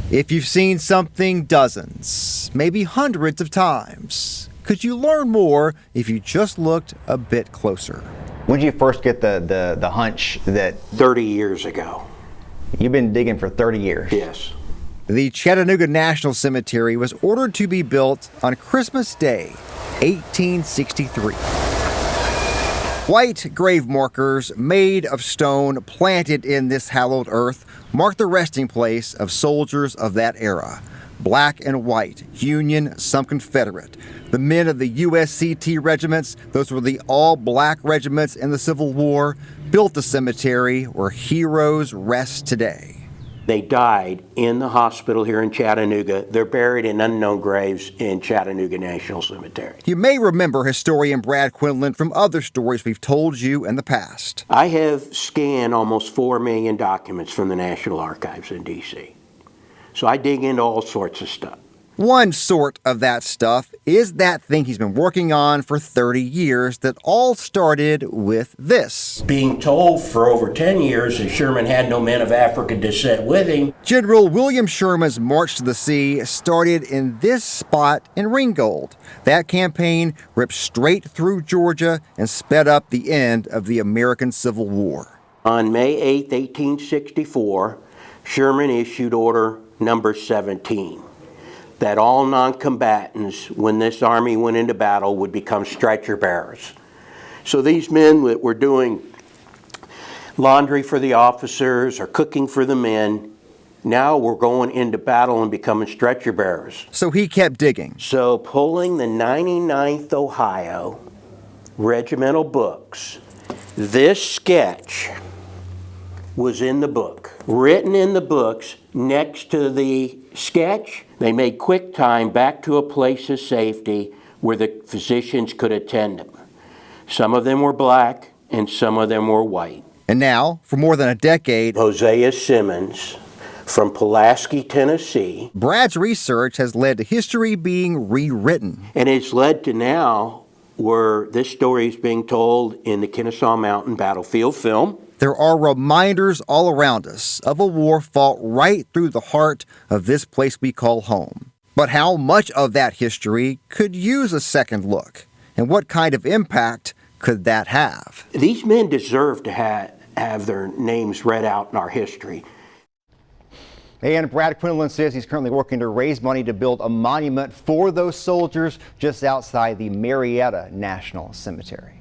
If you've seen something dozens, maybe hundreds of times, could you learn more if you just looked a bit closer? When did you first get the hunch that... 30 years ago. You've been digging for 30 years? Yes. The Chattanooga National Cemetery was ordered to be built on Christmas Day, 1863. White grave markers made of stone planted in this hallowed earth mark the resting place of soldiers of that era. Black and white, Union, some Confederate. The men of the U.S.C.T. regiments, those were the all-black regiments in the Civil War, built the cemetery where heroes rest today. They died in the hospital here in Chattanooga. They're buried in unknown graves in Chattanooga National Cemetery. You may remember historian Brad Quinlin from other stories we've told you in the past. I have scanned almost 4 million documents from the National Archives in D.C. So I dig into all sorts of stuff. One sort of that stuff is that thing he's been working on for 30 years that all started with this. Being told for over 10 years that Sherman had no men of African descent with him. General William Sherman's March to the Sea started in this spot in Ringgold. That campaign ripped straight through Georgia and sped up the end of the American Civil War. On May 8, 1864, Sherman issued Order Number 17. That all non-combatants, when this army went into battle, would become stretcher bearers. So these men that were doing laundry for the officers or cooking for the men, now were going into battle and becoming stretcher bearers. So he kept digging. So pulling the 99th Ohio regimental books, this sketch was in the book. Written in the books next to the sketch, they made quick time back to a place of safety where the physicians could attend them. Some of them were black and some of them were white. And now, for more than a decade, Hosea Simmons from Pulaski, Tennessee. Brad's research has led to history being rewritten. And it's led to now where this story is being told in the Kennesaw Mountain battlefield film. There are reminders all around us of a war fought right through the heart of this place we call home. But how much of that history could use a second look? And what kind of impact could that have? These men deserve to have their names read out in our history. And Brad Quinlin says he's currently working to raise money to build a monument for those soldiers just outside the Marietta National Cemetery.